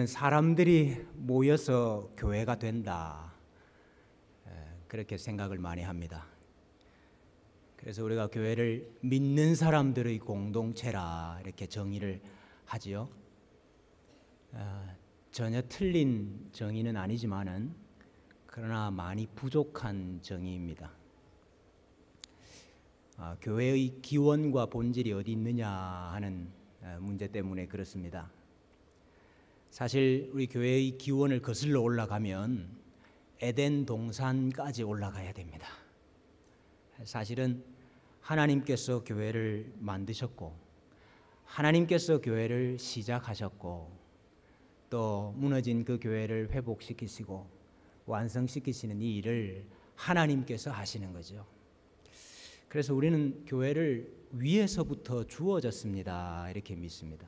우리는 사람들이 모여서 교회가 된다, 그렇게 생각을 많이 합니다. 그래서 우리가 교회를 믿는 사람들의 공동체라 이렇게 정의를 하지요. 전혀 틀린 정의는 아니지만은 그러나 많이 부족한 정의입니다. 교회의 기원과 본질이 어디 있느냐 하는 문제 때문에 그렇습니다. 사실 우리 교회의 기원을 거슬러 올라가면 에덴 동산까지 올라가야 됩니다. 사실은 하나님께서 교회를 만드셨고 하나님께서 교회를 시작하셨고 또 무너진 그 교회를 회복시키시고 완성시키시는 이 일을 하나님께서 하시는 거죠. 그래서 우리는 교회를 위에서부터 주어졌습니다, 이렇게 믿습니다.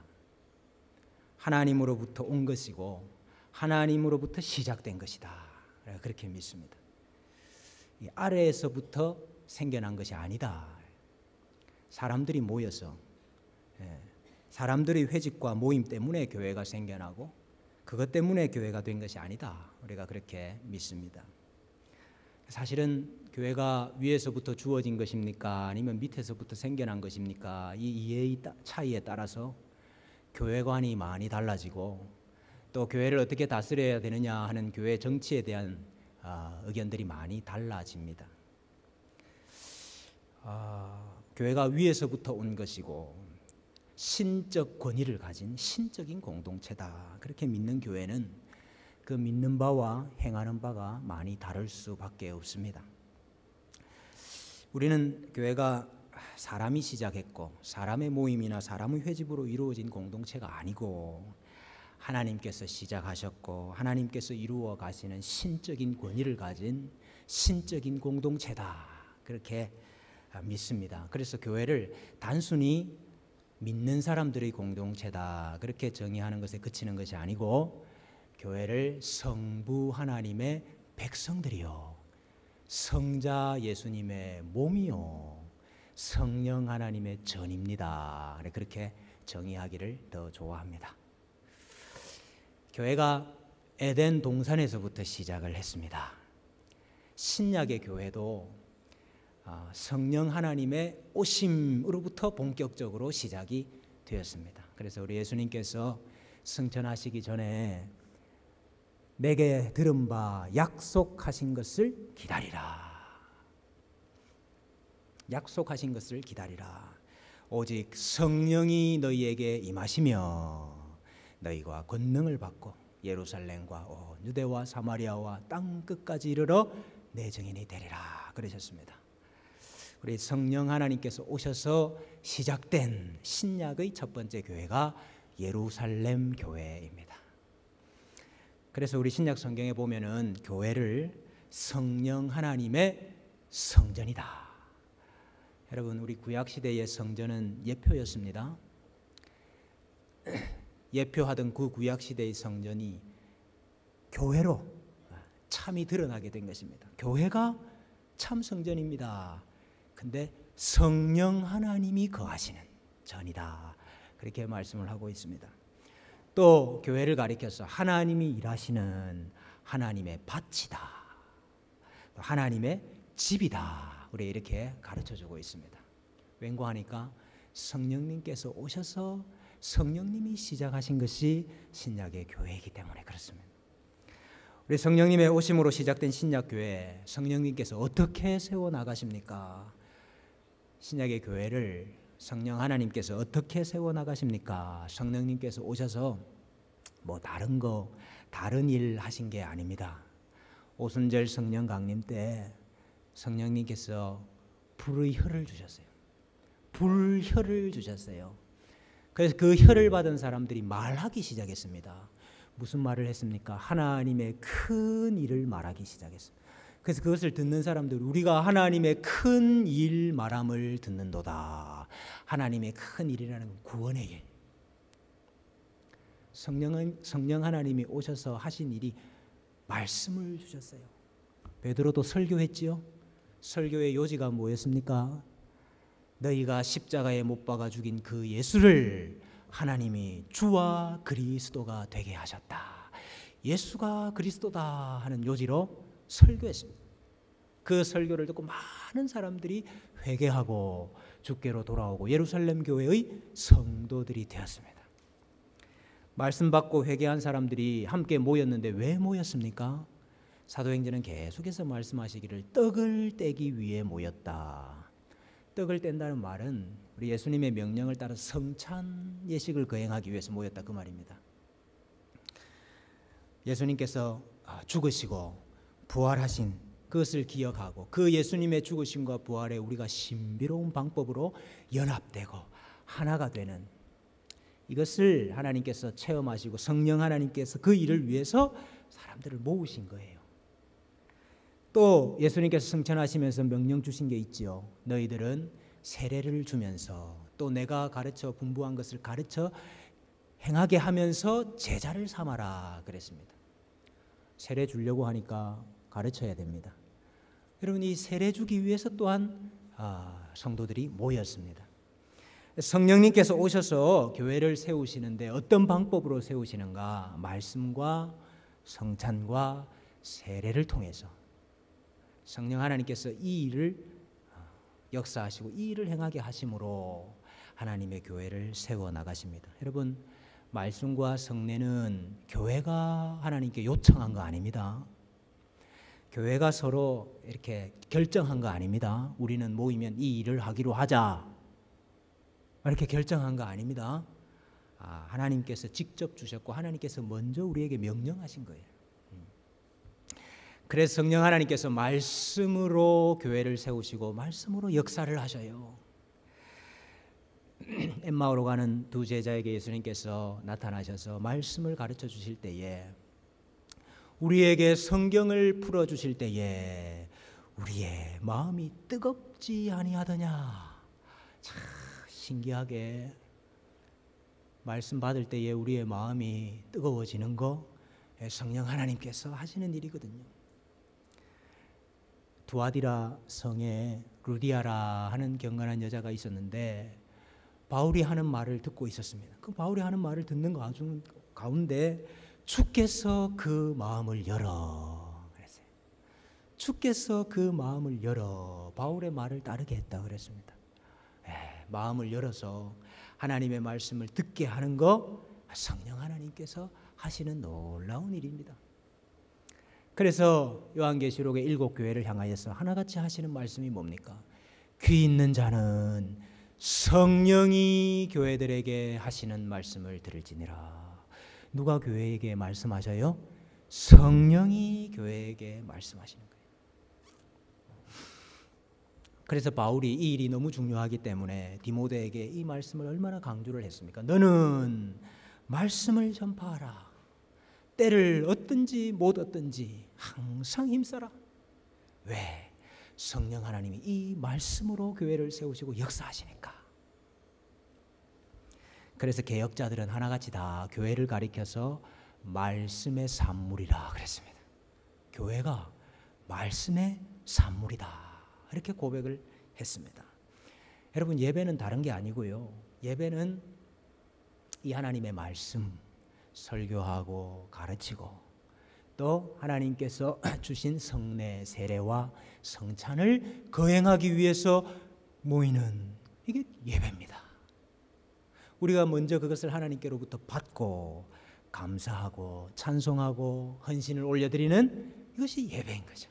하나님으로부터 온 것이고 하나님으로부터 시작된 것이다, 그렇게 믿습니다. 이 아래에서부터 생겨난 것이 아니다. 사람들이 모여서 사람들의 회집과 모임 때문에 교회가 생겨나고 그것 때문에 교회가 된 것이 아니다, 우리가 그렇게 믿습니다. 사실은 교회가 위에서부터 주어진 것입니까 아니면 밑에서부터 생겨난 것입니까? 이 이해의 차이에 따라서 교회관이 많이 달라지고 또 교회를 어떻게 다스려야 되느냐 하는 교회 정치에 대한 의견들이 많이 달라집니다. 교회가 위에서부터 온 것이고 신적 권위를 가진 신적인 공동체다, 그렇게 믿는 교회는 그 믿는 바와 행하는 바가 많이 다를 수밖에 없습니다. 우리는 교회가 사람이 시작했고 사람의 모임이나 사람의 회집으로 이루어진 공동체가 아니고 하나님께서 시작하셨고 하나님께서 이루어 가시는 신적인 권위를 가진 신적인 공동체다, 그렇게 믿습니다. 그래서 교회를 단순히 믿는 사람들의 공동체다, 그렇게 정의하는 것에 그치는 것이 아니고 교회를 성부 하나님의 백성들이요 성자 예수님의 몸이요 성령 하나님의 전입니다, 그렇게 정의하기를 더 좋아합니다. 교회가 에덴 동산에서부터 시작을 했습니다. 신약의 교회도 성령 하나님의 오심으로부터 본격적으로 시작이 되었습니다. 그래서 우리 예수님께서 승천하시기 전에 내게 들은 바 약속하신 것을 기다리라. 약속하신 것을 기다리라. 오직 성령이 너희에게 임하시며 너희가 권능을 받고 예루살렘과 온 유대와 사마리아와 땅 끝까지 이르러 내 증인이 되리라, 그러셨습니다. 우리 성령 하나님께서 오셔서 시작된 신약의 첫 번째 교회가 예루살렘 교회입니다. 그래서 우리 신약 성경에 보면은 교회를 성령 하나님의 성전이다. 여러분, 우리 구약 시대의 성전은 예표였습니다. 예표하던 그 구약 시대의 성전이 교회로 참이 드러나게 된 것입니다. 교회가 참 성전입니다. 근데 성령 하나님이 거하시는 전이다, 그렇게 말씀을 하고 있습니다. 또 교회를 가리켜서 하나님이 일하시는 하나님의 밭이다, 하나님의 집이다, 우리 이렇게 가르쳐주고 있습니다. 왠고하니까 성령님께서 오셔서 성령님이 시작하신 것이 신약의 교회이기 때문에 그렇습니다. 우리 성령님의 오심으로 시작된 신약교회, 성령님께서 어떻게 세워나가십니까? 신약의 교회를 성령 하나님께서 어떻게 세워나가십니까? 성령님께서 오셔서 뭐 다른 일 하신 게 아닙니다. 오순절 성령 강림 때 성령님께서 불의 혀를 주셨어요. 불혀를 주셨어요. 그래서 그 혀를 받은 사람들이 말하기 시작했습니다. 무슨 말을 했습니까? 하나님의 큰 일을 말하기 시작했습니다. 그래서 그것을 듣는 사람들, 우리가 하나님의 큰 일 말함을 듣는도다. 하나님의 큰 일이라는 구원의 일. 성령 하나님이 오셔서 하신 일이 말씀을 주셨어요. 베드로도 설교했지요. 설교의 요지가 뭐였습니까? 너희가 십자가에 못 박아 죽인 그 예수를 하나님이 주와 그리스도가 되게 하셨다. 예수가 그리스도다 하는 요지로 설교했습니다. 그 설교를 듣고 많은 사람들이 회개하고 주께로 돌아오고 예루살렘 교회의 성도들이 되었습니다. 말씀 받고 회개한 사람들이 함께 모였는데 왜 모였습니까? 사도행전은 계속해서 말씀하시기를 떡을 떼기 위해 모였다. 떡을 뗀다는 말은 우리 예수님의 명령을 따라 성찬 예식을 거행하기 위해서 모였다 그 말입니다. 예수님께서 죽으시고 부활하신 그것을 기억하고 그 예수님의 죽으심과 부활에 우리가 신비로운 방법으로 연합되고 하나가 되는 이것을 하나님께서 체험하시고 성령 하나님께서 그 일을 위해서 사람들을 모으신 거예요. 또 예수님께서 성찬하시면서 명령 주신 게 있지요. 너희들은 세례를 주면서 또 내가 가르쳐 분부한 것을 가르쳐 행하게 하면서 제자를 삼아라 그랬습니다. 세례 주려고 하니까 가르쳐야 됩니다. 여러분 이 세례 주기 위해서 또한 성도들이 모였습니다. 성령님께서 오셔서 교회를 세우시는데 어떤 방법으로 세우시는가? 말씀과 성찬과 세례를 통해서 성령 하나님께서 이 일을 역사하시고 이 일을 행하게 하심으로 하나님의 교회를 세워 나가십니다. 여러분 말씀과 성례는 교회가 하나님께 요청한 거 아닙니다. 교회가 서로 이렇게 결정한 거 아닙니다. 우리는 모이면 이 일을 하기로 하자 이렇게 결정한 거 아닙니다. 하나님께서 직접 주셨고 하나님께서 먼저 우리에게 명령하신 거예요. 그래서 성령 하나님께서 말씀으로 교회를 세우시고 말씀으로 역사를 하셔요. 엠마오로 가는 두 제자에게 예수님께서 나타나셔서 말씀을 가르쳐 주실 때에 우리에게 성경을 풀어 주실 때에 우리의 마음이 뜨겁지 아니하더냐. 참 신기하게 말씀 받을 때에 우리의 마음이 뜨거워지는 거 성령 하나님께서 하시는 일이거든요. 두아디라 성에 루디아라 하는 경건한 여자가 있었는데 바울이 하는 말을 듣고 있었습니다. 그 바울이 하는 말을 듣는 가운데 주께서 그 마음을 열어 그랬어요. 주께서 그 마음을 열어 바울의 말을 따르게 했다 그랬습니다. 마음을 열어서 하나님의 말씀을 듣게 하는 거 성령 하나님께서 하시는 놀라운 일입니다. 그래서 요한계시록의 7교회를 향하여서 하나같이 하시는 말씀이 뭡니까? 귀 있는 자는 성령이 교회들에게 하시는 말씀을 들을지니라. 누가 교회에게 말씀하셔요? 성령이 교회에게 말씀하시는 거예요. 그래서 바울이 이 일이 너무 중요하기 때문에 디모데에게 이 말씀을 얼마나 강조를 했습니까? 너는 말씀을 전파하라. 때를 얻든지 못 얻든지 항상 힘써라. 왜? 성령 하나님이 이 말씀으로 교회를 세우시고 역사하시니까. 그래서 개혁자들은 하나같이 다 교회를 가리켜서 말씀의 산물이라 그랬습니다. 교회가 말씀의 산물이다 이렇게 고백을 했습니다. 여러분 예배는 다른 게 아니고요. 예배는 이 하나님의 말씀 설교하고 가르치고 또 하나님께서 주신 성례 세례와 성찬을 거행하기 위해서 모이는 이게 예배입니다. 우리가 먼저 그것을 하나님께로부터 받고 감사하고 찬송하고 헌신을 올려드리는 이것이 예배인 거죠.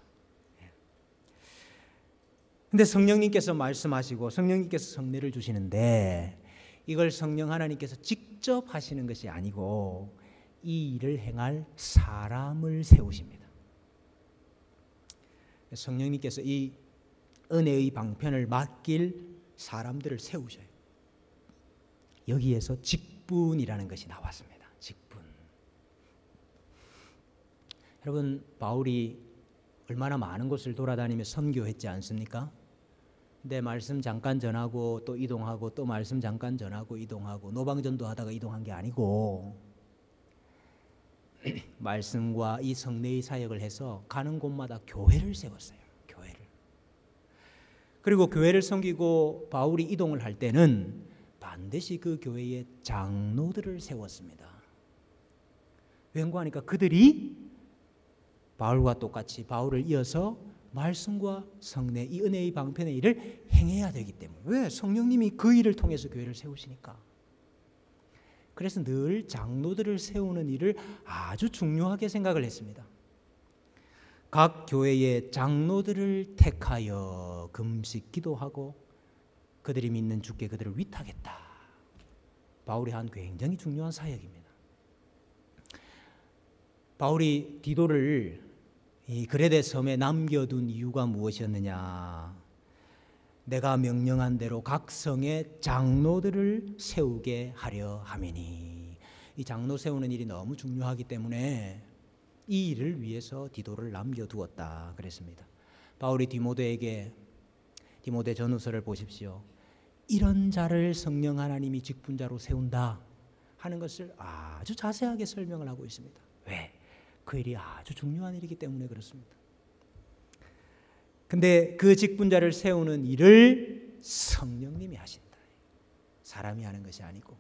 근데 성령님께서 말씀하시고 성령님께서 성례를 주시는데 이걸 성령 하나님께서 직접 하시는 것이 아니고 이 일을 행할 사람을 세우십니다. 성령님께서 이 은혜의 방편을 맡길 사람들을 세우셔요. 여기에서 직분이라는 것이 나왔습니다. 직분. 여러분 바울이 얼마나 많은 곳을 돌아다니며 선교했지 않습니까? 근데 말씀 잠깐 전하고 또 이동하고 또 말씀 잠깐 전하고 이동하고 노방전도 하다가 이동한 게 아니고 말씀과 이 성례의 사역을 해서 가는 곳마다 교회를 세웠어요. 교회를. 그리고 교회를 섬기고 바울이 이동을 할 때는 반드시 그 교회의 장로들을 세웠습니다. 왠고 하니까 그들이 바울과 똑같이 바울을 이어서 말씀과 성례, 이 은혜의 방편의 일을 행해야 되기 때문에. 왜? 성령님이 그 일을 통해서 교회를 세우시니까. 그래서 늘 장로들을 세우는 일을 아주 중요하게 생각을 했습니다. 각 교회의 장로들을 택하여 금식 기도하고 그들이 믿는 주께 그들을 위탁했다. 바울이 한 굉장히 중요한 사역입니다. 바울이 디도를 이 그레데 섬에 남겨둔 이유가 무엇이었느냐? 내가 명령한 대로 각 성에 장로들을 세우게 하려 함이니. 이 장로 세우는 일이 너무 중요하기 때문에 이 일을 위해서 디도를 남겨두었다 그랬습니다. 바울이 디모데에게 디모데 전후서를 보십시오. 이런 자를 성령 하나님이 직분자로 세운다 하는 것을 아주 자세하게 설명을 하고 있습니다. 왜? 그 일이 아주 중요한 일이기 때문에 그렇습니다. 근데 그 직분자를 세우는 일을 성령님이 하신다. 사람이 하는 것이 아니고.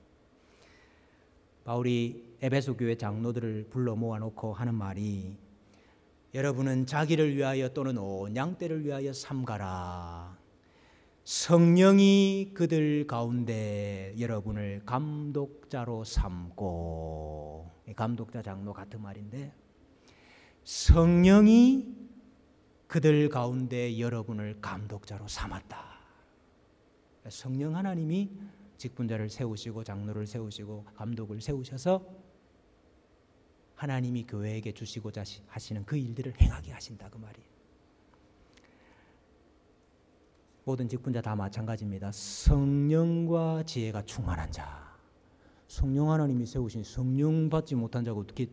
바울이 에베소 교회 장로들을 불러 모아놓고 하는 말이 여러분은 자기를 위하여 또는 온 양떼를 위하여 삼가라. 성령이 그들 가운데 여러분을 감독자로 삼고. 감독자 장로 같은 말인데 성령이 그들 가운데 여러분을 감독자로 삼았다. 성령 하나님이 직분자를 세우시고 장로를 세우시고 감독을 세우셔서 하나님이 교회에게 주시고자 하시는 그 일들을 행하게 하신다 그 말이에요. 모든 직분자 다 마찬가지입니다. 성령과 지혜가 충만한 자. 성령 하나님이 세우신 성령 받지 못한 자가 어떻게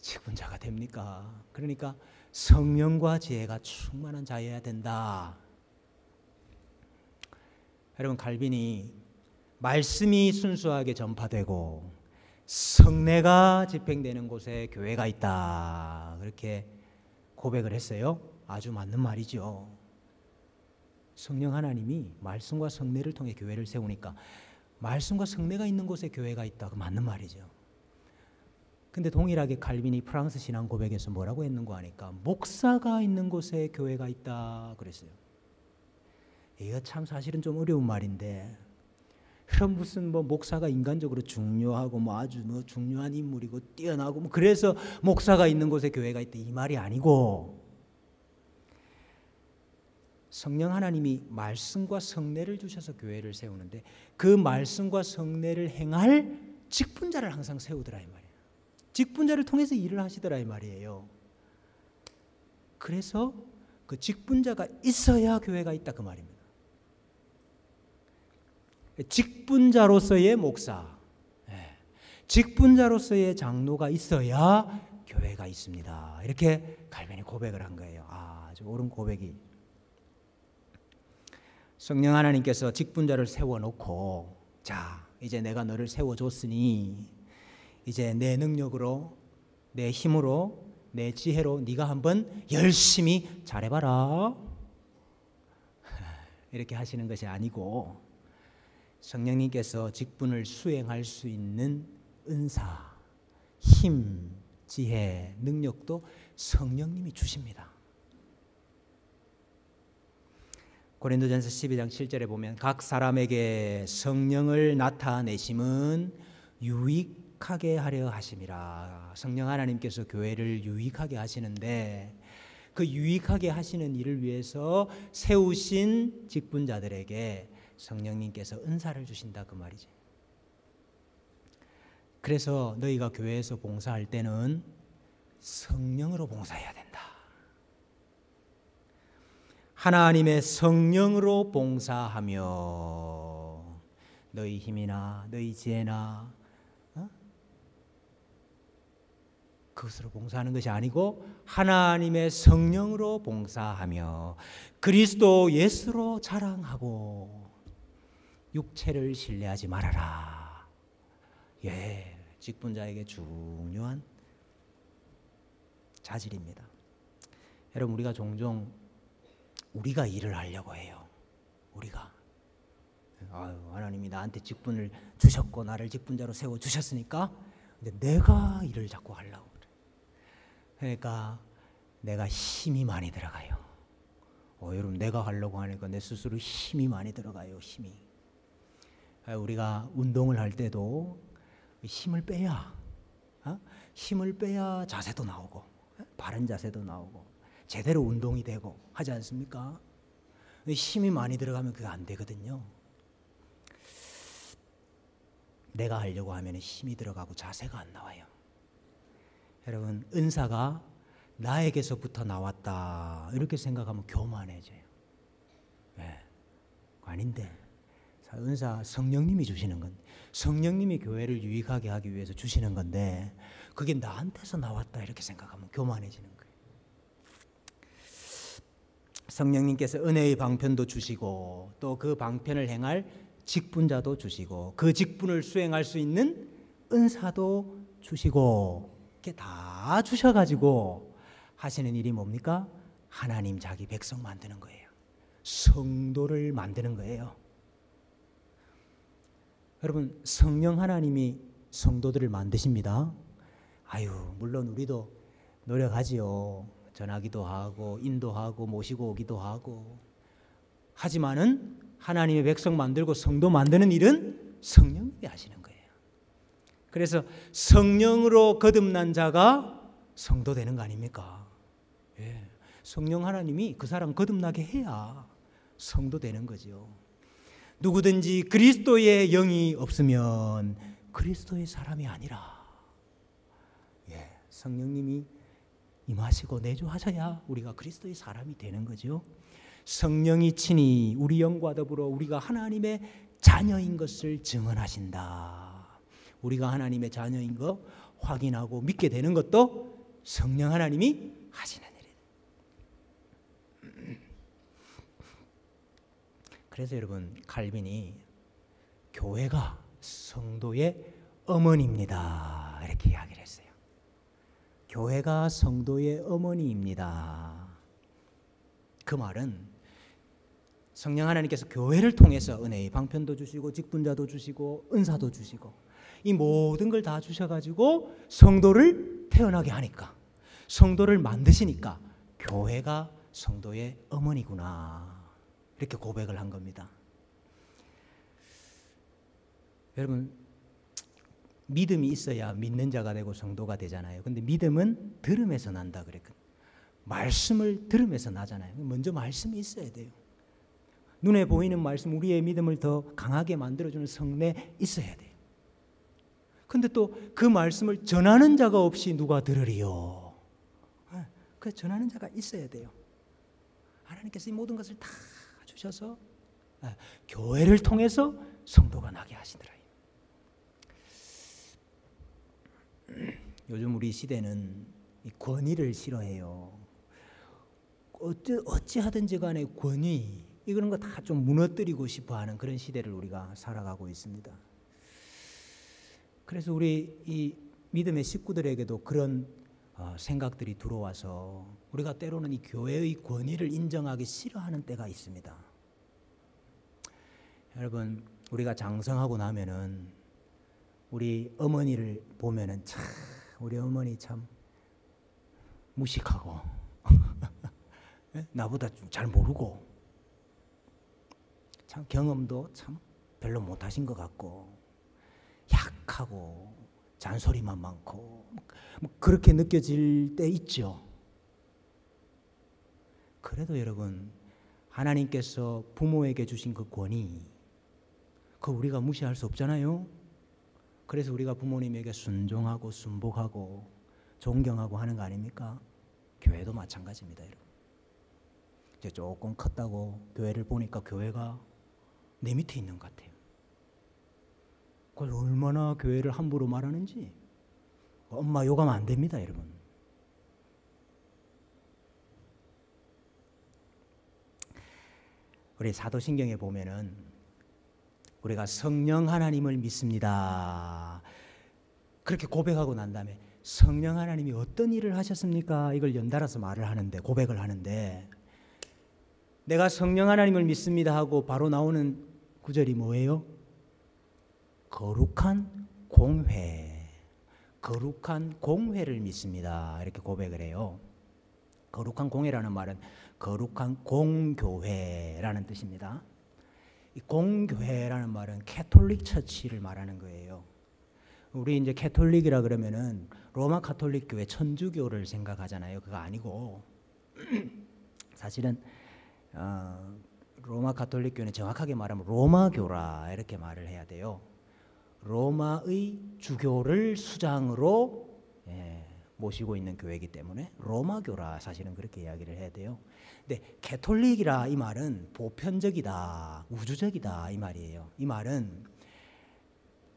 직분자가 됩니까? 그러니까 성령과 지혜가 충만한 자여야 된다. 여러분 칼빈이 말씀이 순수하게 전파되고 성례가 집행되는 곳에 교회가 있다 그렇게 고백을 했어요. 아주 맞는 말이죠. 성령 하나님이 말씀과 성례를 통해 교회를 세우니까 말씀과 성례가 있는 곳에 교회가 있다 그 맞는 말이죠. 근데 동일하게 칼빈이 프랑스 신앙 고백에서 뭐라고 했는가 하니까 목사가 있는 곳에 교회가 있다 그랬어요. 이거 참 사실은 좀 어려운 말인데 그럼 무슨 목사가 인간적으로 중요하고 아주 중요한 인물이고 뛰어나고 그래서 목사가 있는 곳에 교회가 있다 이 말이 아니고 성령 하나님이 말씀과 성례를 주셔서 교회를 세우는데 그 말씀과 성례를 행할 직분자를 항상 세우더라 이 말이에요. 직분자를 통해서 일을 하시더라 이 말이에요. 그래서 그 직분자가 있어야 교회가 있다 그 말입니다. 직분자로서의 목사, 직분자로서의 장로가 있어야 교회가 있습니다. 이렇게 칼빈이 고백을 한 거예요. 아주 옳은 고백이. 성령 하나님께서 직분자를 세워놓고 자 이제 내가 너를 세워줬으니 이제 내 능력으로 내 힘으로 내 지혜로 네가 한번 열심히 잘해봐라 이렇게 하시는 것이 아니고 성령님께서 직분을 수행할 수 있는 은사, 힘, 지혜, 능력도 성령님이 주십니다. 고린도전서 12장 7절에 보면 각 사람에게 성령을 나타내심은 유익하게 하려 하심이라. 성령 하나님께서 교회를 유익하게 하시는데 그 유익하게 하시는 일을 위해서 세우신 직분자들에게 성령님께서 은사를 주신다 그 말이지. 그래서 너희가 교회에서 봉사할 때는 성령으로 봉사해야 된다. 하나님의 성령으로 봉사하며 너희 힘이나 너희 지혜나 그것으로 봉사하는 것이 아니고 하나님의 성령으로 봉사하며 그리스도 예수로 자랑하고 육체를 신뢰하지 말아라. 예, 직분자에게 중요한 자질입니다. 여러분 우리가 종종 우리가 일을 하려고 해요. 우리가 아유, 하나님이 나한테 직분을 주셨고 나를 직분자로 세워 주셨으니까 근데 내가 일을 자꾸 하려고 그래. 그러니까 내가 힘이 많이 들어가요. 여러분, 내가 하려고 하니까 내 스스로 힘이 많이 들어가요. 힘이. 우리가 운동을 할 때도 힘을 빼야 힘을 빼야 자세도 나오고 바른 자세도 나오고 제대로 운동이 되고 하지 않습니까? 힘이 많이 들어가면 그게 안 되거든요. 내가 하려고 하면 힘이 들어가고 자세가 안 나와요. 여러분, 은사가 나에게서부터 나왔다 이렇게 생각하면 교만해져요. 네. 아닌데 은사 성령님이 주시는 건데, 성령님이 교회를 유익하게 하기 위해서 주시는 건데 그게 나한테서 나왔다 이렇게 생각하면 교만해지는 거예요. 성령님께서 은혜의 방편도 주시고 또 그 방편을 행할 직분자도 주시고 그 직분을 수행할 수 있는 은사도 주시고 이렇게 다 주셔가지고 하시는 일이 뭡니까? 하나님 자기 백성 만드는 거예요. 성도를 만드는 거예요. 여러분, 성령 하나님이 성도들을 만드십니다. 물론 우리도 노력하지요. 전하기도 하고 인도하고 모시고 오기도 하고 하지만은 하나님의 백성 만들고 성도 만드는 일은 성령님이 하시는 거예요. 그래서 성령으로 거듭난 자가 성도 되는 거 아닙니까? 예. 성령 하나님이 그 사람 거듭나게 해야 성도 되는 거죠. 누구든지 그리스도의 영이 없으면 그리스도의 사람이 아니라, 성령님이 임하시고 내주하셔야 우리가 그리스도의 사람이 되는 거죠. 성령이 친히 우리 영과 더불어 우리가 하나님의 자녀인 것을 증언하신다. 우리가 하나님의 자녀인 거 확인하고 믿게 되는 것도 성령 하나님이 하시는 일이에요. 그래서 여러분, 칼빈이 교회가 성도의 어머니입니다 이렇게 이야기를 했어요. 교회가 성도의 어머니입니다. 그 말은 성령 하나님께서 교회를 통해서 은혜의 방편도 주시고 직분자도 주시고 은사도 주시고 이 모든 걸 다 주셔가지고 성도를 태어나게 하니까, 성도를 만드시니까 교회가 성도의 어머니구나 이렇게 고백을 한 겁니다. 여러분, 믿음이 있어야 믿는 자가 되고 성도가 되잖아요. 근데 믿음은 들음에서 난다 그랬거든요. 말씀을 들음에서 나잖아요. 먼저 말씀이 있어야 돼요. 눈에 보이는 말씀, 우리의 믿음을 더 강하게 만들어주는 성례 있어야 돼요. 근데 또 그 말씀을 전하는 자가 없이 누가 들으리요? 그 전하는 자가 있어야 돼요. 하나님께서 이 모든 것을 다 주셔서 교회를 통해서 성도가 나게 하시더라. 요즘 우리 시대는 이 권위를 싫어해요. 어찌하든지 간에 권위, 이런 거 다 좀 무너뜨리고 싶어하는 그런 시대를 우리가 살아가고 있습니다. 그래서 우리 이 믿음의 식구들에게도 그런 생각들이 들어와서 우리가 때로는 이 교회의 권위를 인정하기 싫어하는 때가 있습니다. 여러분, 우리가 장성하고 나면은 우리 어머니를 보면은 참, 우리 어머니 참 무식하고 나보다 좀 잘 모르고 참 경험도 참 별로 못하신 것 같고 약하고 잔소리만 많고 그렇게 느껴질 때 있죠. 그래도 여러분, 하나님께서 부모에게 주신 그 권위, 그거 우리가 무시할 수 없잖아요. 그래서 우리가 부모님에게 순종하고 순복하고 존경하고 하는 거 아닙니까? 교회도 마찬가지입니다, 여러분. 이제 조금 컸다고 교회를 보니까 교회가 내 밑에 있는 것 같아요. 그걸 얼마나 교회를 함부로 말하는지 엄마 욕하면 안 됩니다, 여러분. 우리 사도신경에 보면은 우리가 성령 하나님을 믿습니다 그렇게 고백하고 난 다음에 성령 하나님이 어떤 일을 하셨습니까? 이걸 연달아서 말을 하는데, 고백을 하는데, 내가 성령 하나님을 믿습니다 하고 바로 나오는 9절이 뭐예요? 거룩한 공회, 거룩한 공회를 믿습니다. 이렇게 고백을 해요. 거룩한 공회라는 말은 거룩한 공교회라는 뜻입니다. 이 공교회라는 말은 캐톨릭 처치를 말하는 거예요. 우리 이제 캐톨릭이라 그러면은 로마 가톨릭 교회 천주교를 생각하잖아요. 그거 아니고 사실은 로마 가톨릭 교회는 정확하게 말하면 로마교라 이렇게 말을 해야 돼요. 로마의 주교를 수장으로 모시고 있는 교회이기 때문에 로마교라 사실은 그렇게 이야기를 해야 돼요. 근데 캐톨릭이라 이 말은 보편적이다, 우주적이다 이 말이에요. 이 말은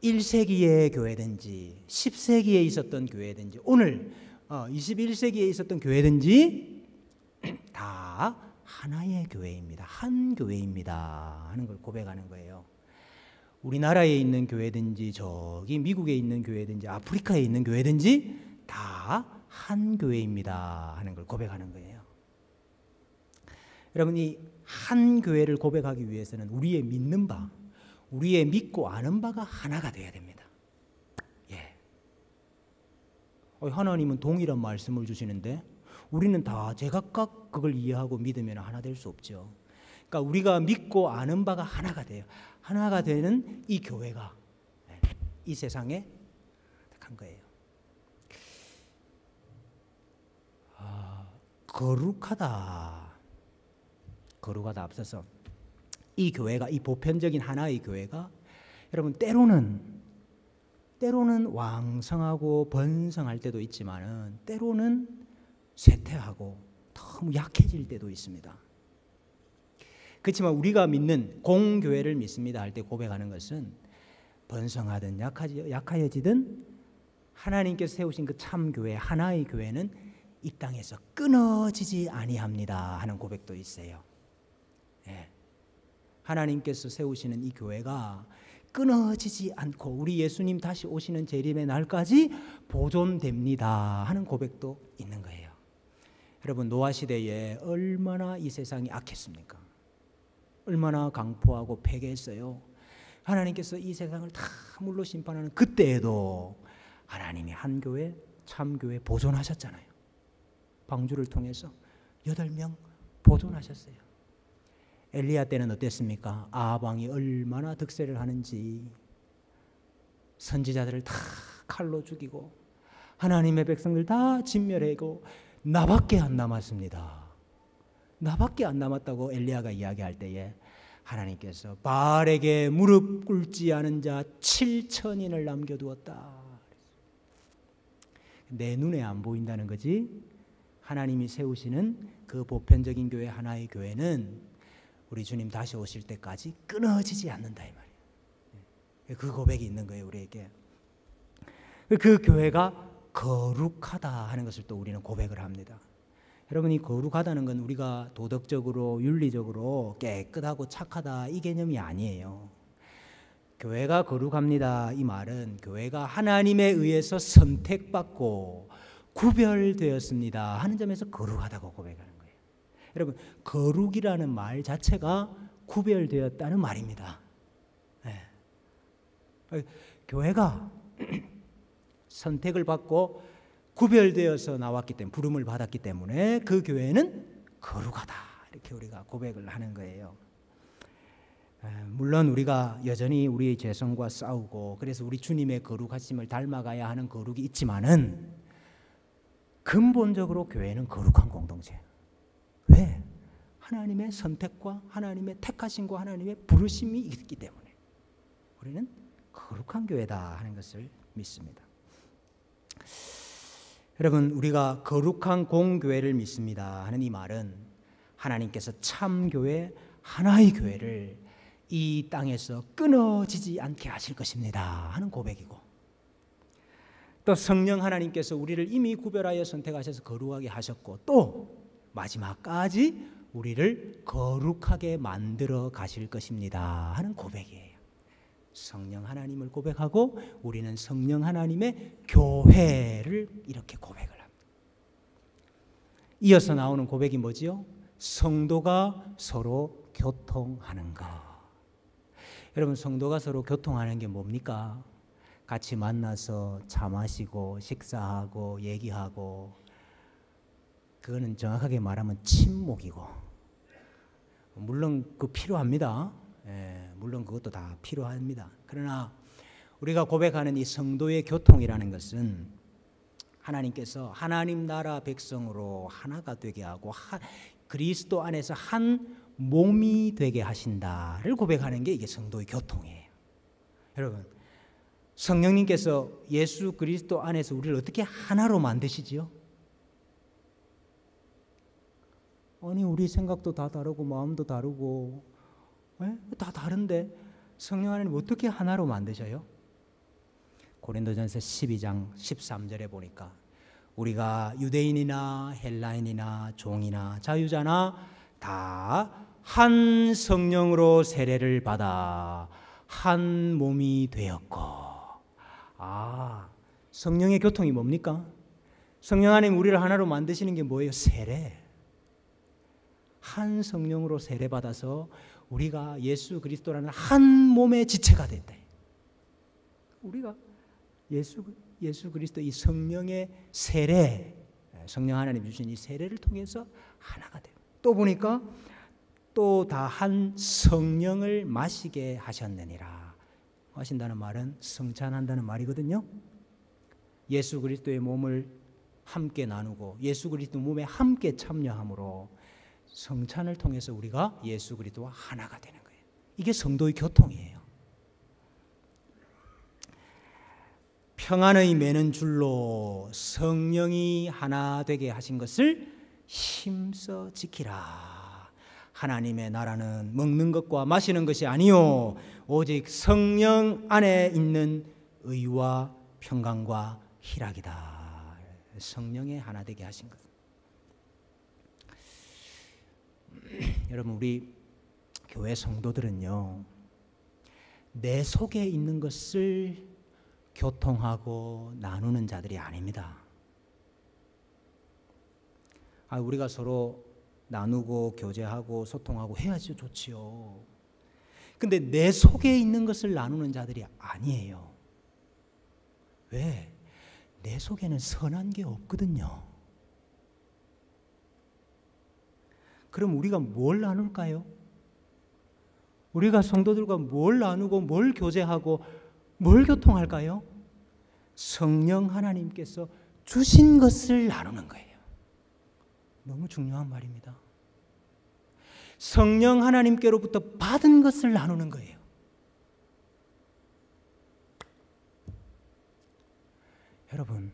1세기의 교회든지 10세기에 있었던 교회든지 오늘 21세기에 있었던 교회든지 다 하나의 교회입니다. 한 교회입니다 하는 걸 고백하는 거예요. 우리나라에 있는 교회든지 저기 미국에 있는 교회든지 아프리카에 있는 교회든지 다 한 교회입니다 하는 걸 고백하는 거예요. 여러분, 이 한 교회를 고백하기 위해서는 우리의 믿는 바, 우리의 믿고 아는 바가 하나가 되어야 됩니다. 예. 하나님은 동일한 말씀을 주시는데 우리는 다 제각각 그걸 이해하고 믿으면 하나 될 수 없죠. 그러니까 우리가 믿고 아는 바가 하나가 돼요. 하나가 되는 이 교회가 이 세상에 한 거예요. 거룩하다 앞서서 이 교회가, 이 보편적인 하나의 교회가 여러분 때로는 왕성하고 번성할 때도 있지만은 때로는 쇠퇴하고 너무 약해질 때도 있습니다. 그렇지만 우리가 믿는 공교회를 믿습니다 할 때 고백하는 것은 번성하든 약하여지든 하나님께서 세우신 그 참교회, 하나의 교회는 이 땅에서 끊어지지 아니합니다 하는 고백도 있어요. 예. 하나님께서 세우시는 이 교회가 끊어지지 않고 우리 예수님 다시 오시는 재림의 날까지 보존됩니다 하는 고백도 있는 거예요. 여러분, 노아 시대에 얼마나 이 세상이 악했습니까? 얼마나 강포하고 패괴했어요. 하나님께서 이 세상을 다 물로 심판하는 그때에도 하나님이 한 교회, 참교회 보존하셨잖아요. 방주를 통해서 8명 보존하셨어요. 엘리야 때는 어땠습니까? 아합 왕이 얼마나 득세를 하는지 선지자들을 다 칼로 죽이고 하나님의 백성들 다 진멸하고 나밖에 안 남았습니다. 나밖에 안 남았다고 엘리야가 이야기할 때에 하나님께서 바알에게 무릎 꿇지 않은 자 7,000인을 남겨두었다. 내 눈에 안 보인다는 거지. 하나님이 세우시는 그 보편적인 교회, 하나의 교회는 우리 주님 다시 오실 때까지 끊어지지 않는다 이 말이에요. 그 고백이 있는 거예요, 우리에게. 그 교회가 거룩하다 하는 것을 또 우리는 고백을 합니다. 여러분, 이 거룩하다는 건 우리가 도덕적으로 윤리적으로 깨끗하고 착하다 이 개념이 아니에요. 교회가 거룩합니다 이 말은 교회가 하나님에 의해서 선택받고 구별되었습니다 하는 점에서 거룩하다고 고백하는 거예요. 여러분, 거룩이라는 말 자체가 구별되었다는 말입니다. 네. 교회가 선택을 받고 구별되어서 나왔기 때문에, 부름을 받았기 때문에 그 교회는 거룩하다 이렇게 우리가 고백을 하는 거예요. 물론 우리가 여전히 우리의 죄성과 싸우고 그래서 우리 주님의 거룩하심을 닮아가야 하는 거룩이 있지만은 근본적으로 교회는 거룩한 공동체예요. 왜? 하나님의 선택과 하나님의 택하심과 하나님의 부르심이 있기 때문에 우리는 거룩한 교회다 하는 것을 믿습니다. 여러분, 우리가 거룩한 공교회를 믿습니다 하는 이 말은 하나님께서 참교회, 하나의 교회를 이 땅에서 끊어지지 않게 하실 것입니다 하는 고백이고, 또 성령 하나님께서 우리를 이미 구별하여 선택하셔서 거룩하게 하셨고 또 마지막까지 우리를 거룩하게 만들어 가실 것입니다 하는 고백이에요. 성령 하나님을 고백하고 우리는 성령 하나님의 교회를 이렇게 고백을 합니다. 이어서 나오는 고백이 뭐지요? 성도가 서로 교통하는 것. 여러분, 성도가 서로 교통하는 게 뭡니까? 같이 만나서 차 마시고 식사하고 얘기하고, 그거는 정확하게 말하면 친목이고, 물론 그 필요합니다. 물론 그것도 다 필요합니다. 그러나 우리가 고백하는 이 성도의 교통이라는 것은 하나님께서 하나님 나라 백성으로 하나가 되게 하고 그리스도 안에서 한 몸이 되게 하신다를 고백하는 게 이게 성도의 교통이에요. 여러분, 성령님께서 예수 그리스도 안에서 우리를 어떻게 하나로 만드시지요? 아니, 우리 생각도 다 다르고 마음도 다르고 다 다른데 성령 하나님 어떻게 하나로 만드셔요? 고린도전서 12장 13절에 보니까 우리가 유대인이나 헬라인이나 종이나 자유자나 다 한 성령으로 세례를 받아 한 몸이 되었고. 성령의 교통이 뭡니까? 성령 하나님 우리를 하나로 만드시는 게 뭐예요? 세례. 한 성령으로 세례 받아서 우리가 예수 그리스도라는 한 몸의 지체가 됐다. 우리가 예수 그리스도 이 성령의 세례, 성령 하나님 주신 이 세례를 통해서 하나가 돼요. 또 보니까 또 다 한 성령을 마시게 하셨느니라. 마신다는 말은 성찬한다는 말이거든요. 예수 그리스도의 몸을 함께 나누고 예수 그리스도 몸에 함께 참여함으로 성찬을 통해서 우리가 예수 그리스도와 하나가 되는 거예요. 이게 성도의 교통이에요. 평안의 매는 줄로 성령이 하나 되게 하신 것을 힘써 지키라. 하나님의 나라는 먹는 것과 마시는 것이 아니요 오직 성령 안에 있는 의와 평강과 희락이다. 성령의 하나 되게 하신 것. 여러분, 우리 교회 성도들은요, 내 속에 있는 것을 교통하고 나누는 자들이 아닙니다. 우리가 서로 나누고 교제하고 소통하고 해야지 좋지요. 근데 내 속에 있는 것을 나누는 자들이 아니에요. 왜? 내 속에는 선한 게 없거든요. 그럼 우리가 뭘 나눌까요? 우리가 성도들과 뭘 나누고 뭘 교제하고 뭘 교통할까요? 성령 하나님께서 주신 것을 나누는 거예요. 너무 중요한 말입니다. 성령 하나님께로부터 받은 것을 나누는 거예요. 여러분,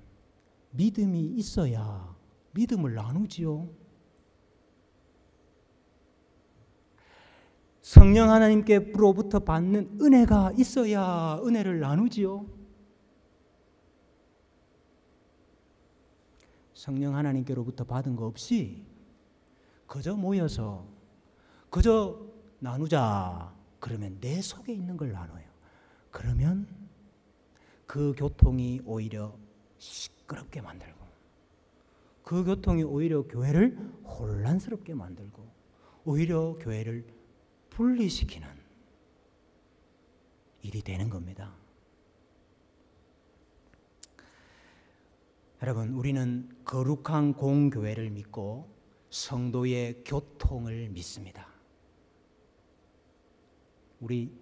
믿음이 있어야 믿음을 나누지요. 성령 하나님께로부터 받는 은혜가 있어야 은혜를 나누지요. 성령 하나님께로부터 받은 거 없이 그저 모여서 그저 나누자 그러면 내 속에 있는 걸 나눠요. 그러면 그 교통이 오히려 시끄럽게 만들고 그 교통이 오히려 교회를 혼란스럽게 만들고 오히려 교회를 분리시키는 일이 되는 겁니다. 여러분, 우리는 거룩한 공교회를 믿고 성도의 교통을 믿습니다. 우리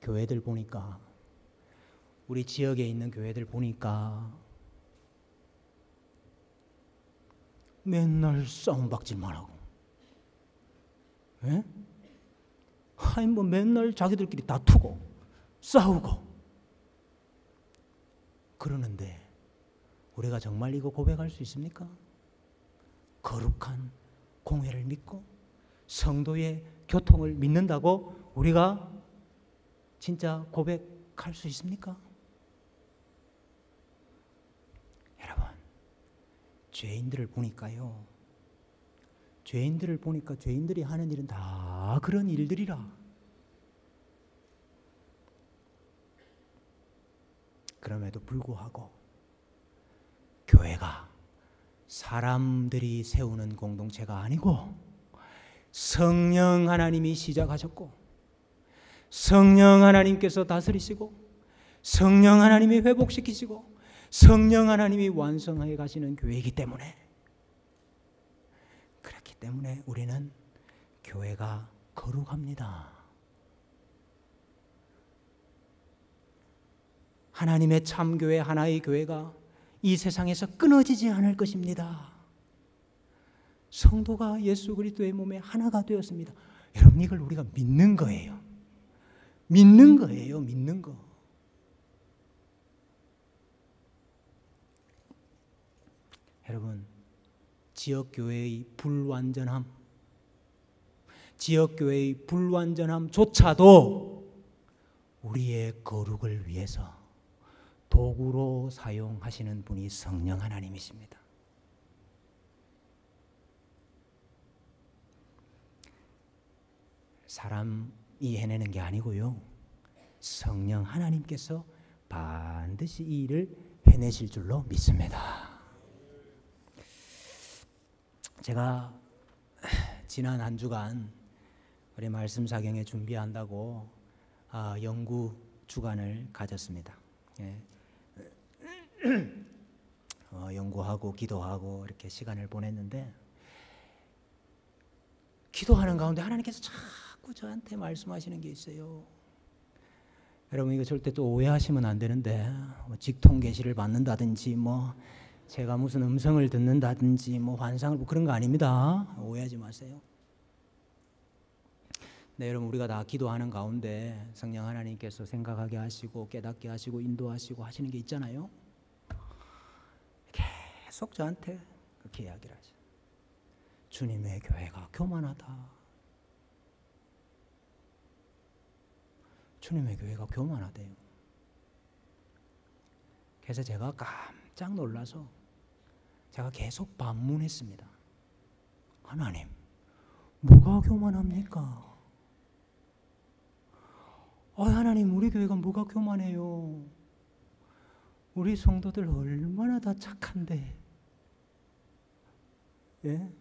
교회들 보니까, 우리 지역에 있는 교회들 보니까 맨날 싸움박질만 하고, 뭐 맨날 자기들끼리 다투고 싸우고 그러는데 우리가 정말 이거 고백할 수 있습니까? 거룩한 공회를 믿고 성도의 교통을 믿는다고 우리가 진짜 고백할 수 있습니까? 여러분, 죄인들을 보니까요, 죄인들이 하는 일은 다 그런 일들이라. 그럼에도 불구하고 교회가 사람들이 세우는 공동체가 아니고 성령 하나님이 시작하셨고 성령 하나님께서 다스리시고 성령 하나님이 회복시키시고 성령 하나님이 완성해 가시는 교회이기 때문에, 그렇기 때문에 우리는 교회가 거룩합니다. 하나님의 참교회, 하나의 교회가 이 세상에서 끊어지지 않을 것입니다. 성도가 예수 그리스도의 몸에 하나가 되었습니다. 여러분, 이걸 우리가 믿는 거예요. 믿는 거예요. 믿는 거. 여러분, 지역교회의 불완전함, 지역교회의 불완전함조차도 우리의 거룩을 위해서 도구로 사용하시는 분이 성령 하나님이십니다. 사람이 해내는 게 아니고요, 성령 하나님께서 반드시 이 일을 해내실 줄로 믿습니다. 제가 지난 한 주간 우리 말씀 사경에 준비한다고 연구 주간을 가졌습니다. 연구하고 기도하고 이렇게 시간을 보냈는데, 기도하는 가운데 하나님께서 자꾸 저한테 말씀하시는 게 있어요. 여러분, 이거 절대 또 오해하시면 안 되는데, 직통 계시를 받는다든지 제가 무슨 음성을 듣는다든지 환상을 그런 거 아닙니다. 오해하지 마세요. 네, 여러분, 우리가 다 기도하는 가운데 성령 하나님께서 생각하게 하시고 깨닫게 하시고 인도하시고 하시는 게 있잖아요. 계속 저한테 그렇게 이야기를 하죠. 주님의 교회가 교만하다. 주님의 교회가 교만하대요. 그래서 제가 깜짝 놀라서 제가 계속 반문했습니다. 하나님, 뭐가 교만합니까? 하나님, 우리 교회가 뭐가 교만해요? 우리 성도들 얼마나 다 착한데. 예?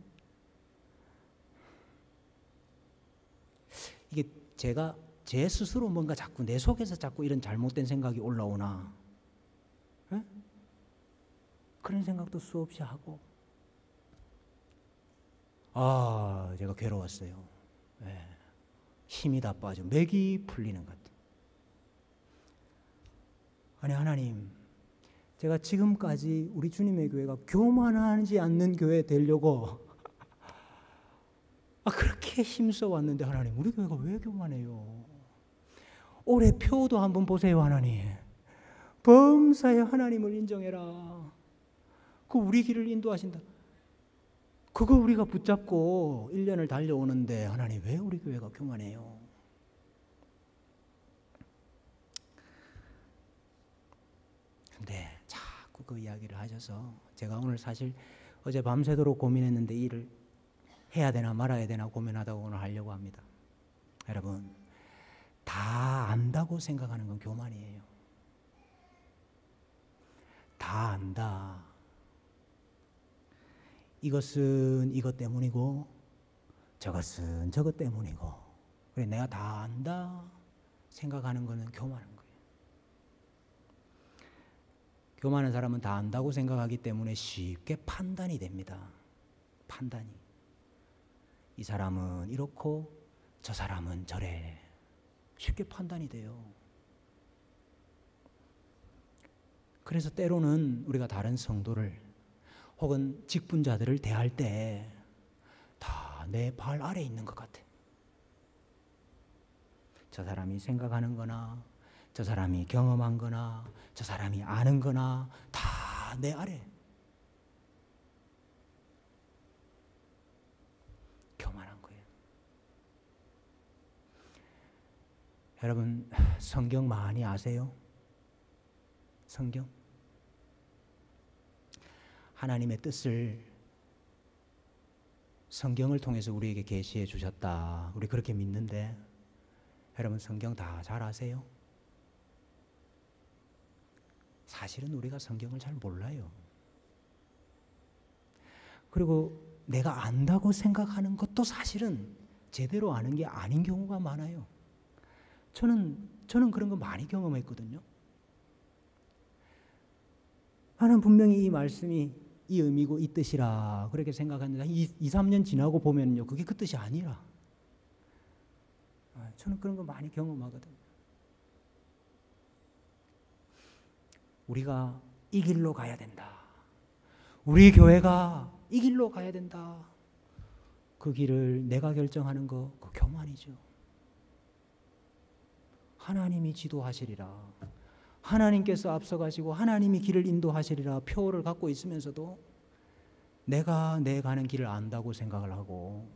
이게 제가 제 스스로 뭔가 자꾸 내 속에서 자꾸 이런 잘못된 생각이 올라오나, 예? 그런 생각도 수없이 하고, 제가 괴로웠어요. 예. 힘이 다 빠지고 맥이 풀리는 것 같아요. 아니, 하나님, 제가 지금까지 우리 주님의 교회가 교만하지 않는 교회 되려고 그렇게 힘써 왔는데, 하나님, 우리 교회가 왜 교만해요? 올해 표도 한번 보세요. 하나님, 범사에 하나님을 인정해라. 그 우리 길을 인도하신다. 그거 우리가 붙잡고 1년을 달려오는데, 하나님, 왜 우리 교회가 교만해요? 근데 자꾸 그 이야기를 하셔서 제가 오늘 사실 어제 밤새도록 고민했는데, 일을 해야 되나 말아야 되나 고민하다가 오늘 하려고 합니다. 여러분, 다 안다고 생각하는 건 교만이에요. 다 안다. 이것은 이것 때문이고 저것은 저것 때문이고, 그래 내가 다 안다 생각하는 거는 교만한 거예요. 교만한 사람은 다 안다고 생각하기 때문에 쉽게 판단이 됩니다. 판단이. 이 사람은 이렇고 저 사람은 저래. 쉽게 판단이 돼요. 그래서 때로는 우리가 다른 성도를 혹은 직분자들을 대할 때 다 내 발 아래에 있는 것 같아. 저 사람이 생각하는 거나 저 사람이 경험한 거나 저 사람이 아는 거나 다 내 아래. 교만한 거예요. 여러분, 성경 많이 아세요? 성경? 하나님의 뜻을 성경을 통해서 우리에게 계시해 주셨다. 우리 그렇게 믿는데, 여러분 성경 다 잘 아세요? 사실은 우리가 성경을 잘 몰라요. 그리고 내가 안다고 생각하는 것도 사실은 제대로 아는 게 아닌 경우가 많아요. 저는 그런 거 많이 경험했거든요. 나는 분명히 이 말씀이 이 의미고 이 뜻이라 그렇게 생각했는데 2, 3년 지나고 보면요, 그게 그 뜻이 아니라. 저는 그런 거 많이 경험하거든요. 우리가 이 길로 가야 된다. 우리 교회가 이 길로 가야 된다. 그 길을 내가 결정하는 거, 그 교만이죠. 하나님이 지도하시리라. 하나님께서 앞서가시고 하나님이 길을 인도하시리라 표를 갖고 있으면서도 내가 내 가는 길을 안다고 생각을 하고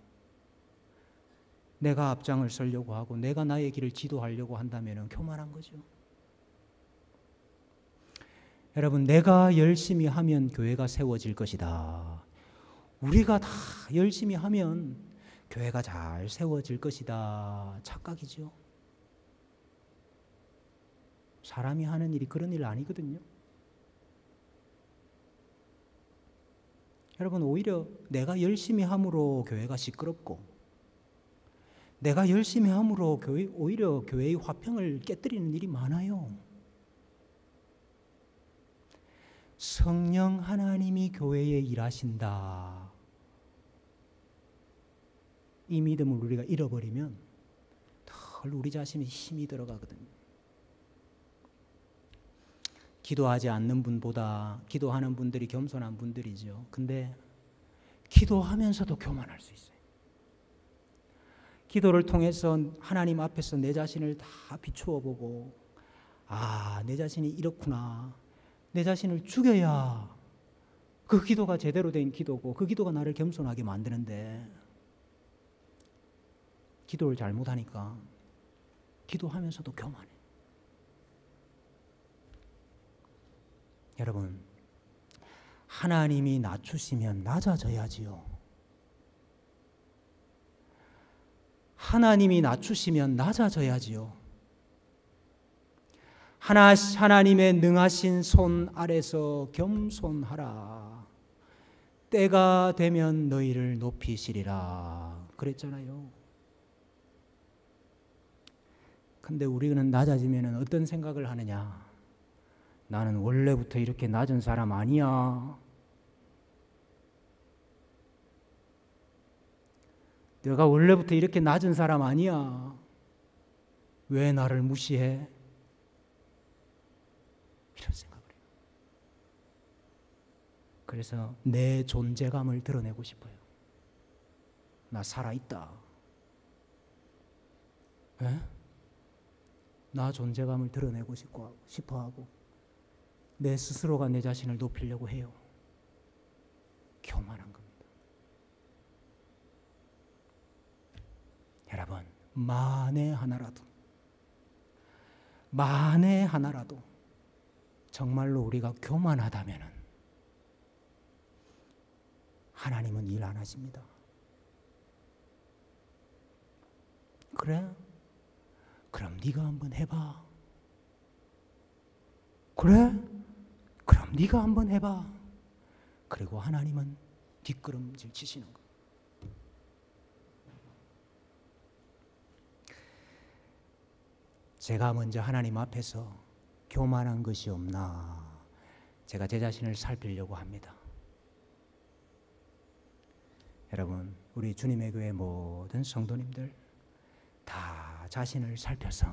내가 앞장을 서려고 하고 내가 나의 길을 지도하려고 한다면 교만한 거죠. 여러분, 내가 열심히 하면 교회가 세워질 것이다. 우리가 다 열심히 하면 교회가 잘 세워질 것이다. 착각이죠. 사람이 하는 일이 그런 일 아니거든요. 여러분, 오히려 내가 열심히 함으로 교회가 시끄럽고 내가 열심히 함으로 오히려 교회의 화평을 깨뜨리는 일이 많아요. 성령 하나님이 교회에 일하신다. 이 믿음을 우리가 잃어버리면 덜 우리 자신의 힘이 들어가거든요. 기도하지 않는 분보다 기도하는 분들이 겸손한 분들이죠. 근데 기도하면서도 교만할 수 있어요. 기도를 통해서 하나님 앞에서 내 자신을 다 비추어 보고, 내 자신이 이렇구나. 내 자신을 죽여야 그 기도가 제대로 된 기도고 그 기도가 나를 겸손하게 만드는데, 기도를 잘못하니까 기도하면서도 교만해. 여러분, 하나님이 낮추시면 낮아져야지요. 하나님이 낮추시면 낮아져야지요. 하나님의 능하신 손 아래서 겸손하라. 때가 되면 너희를 높이시리라 그랬잖아요. 근데 우리는 낮아지면 어떤 생각을 하느냐? 나는 원래부터 이렇게 낮은 사람 아니야. 내가 원래부터 이렇게 낮은 사람 아니야. 왜 나를 무시해? 이런 생각을 해요. 그래서 내 존재감을 드러내고 싶어요. 나 살아있다. 에? 나 존재감을 드러내고 싶어하고 내 스스로가 내 자신을 높이려고 해요. 교만한 겁니다. 여러분, 만에 하나라도 정말로 우리가 교만하다면 하나님은 일 안 하십니다. 그래? 그럼 네가 한번 해봐. 그래? 그럼 네가 한번 해봐. 그리고 하나님은 뒷걸음질 치시는 거예요. 제가 먼저 하나님 앞에서 교만한 것이 없나, 제가 제 자신을 살피려고 합니다. 여러분, 우리 주님의 교회 모든 성도님들 다 자신을 살펴서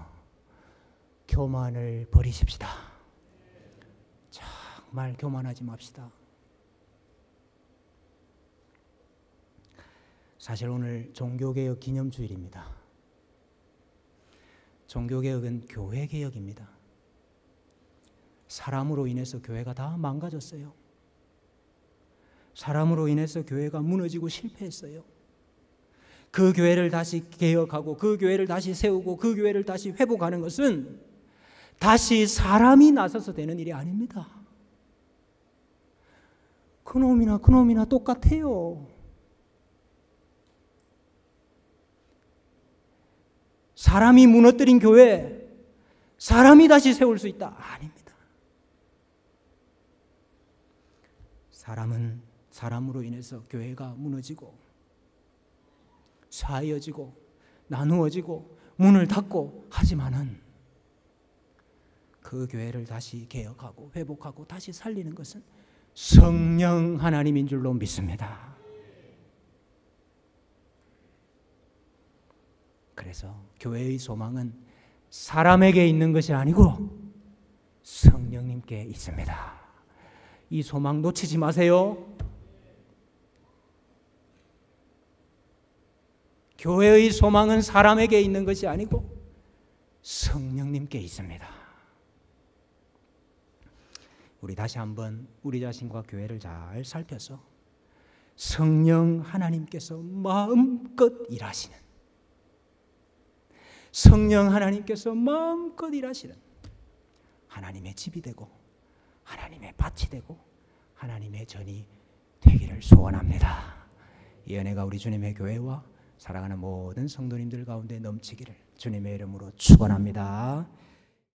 교만을 버리십시다. 정말 교만하지 맙시다. 사실 오늘 종교개혁 기념주일입니다. 종교개혁은 교회개혁입니다. 사람으로 인해서 교회가 다 망가졌어요. 사람으로 인해서 교회가 무너지고 실패했어요. 그 교회를 다시 개혁하고 그 교회를 다시 세우고 그 교회를 다시 회복하는 것은 다시 사람이 나서서 되는 일이 아닙니다. 그놈이나 똑같아요. 사람이 무너뜨린 교회, 사람이 다시 세울 수 있다? 아닙니다. 사람은 사람으로 인해서 교회가 무너지고 사여지고 나누어지고 문을 닫고 하지만은 그 교회를 다시 개혁하고 회복하고 다시 살리는 것은 성령 하나님인 줄로 믿습니다. 그래서 교회의 소망은 사람에게 있는 것이 아니고 성령님께 있습니다. 이 소망 놓치지 마세요. 교회의 소망은 사람에게 있는 것이 아니고 성령님께 있습니다. 우리 다시 한번 우리 자신과 교회를 잘 살펴서 성령 하나님께서 마음껏 일하시는, 성령 하나님께서 마음껏 일하시는 하나님의 집이 되고 하나님의 밭이 되고 하나님의 전이 되기를 소원합니다. 이 은혜가 우리 주님의 교회와 사랑하는 모든 성도님들 가운데 넘치기를 주님의 이름으로 축원합니다.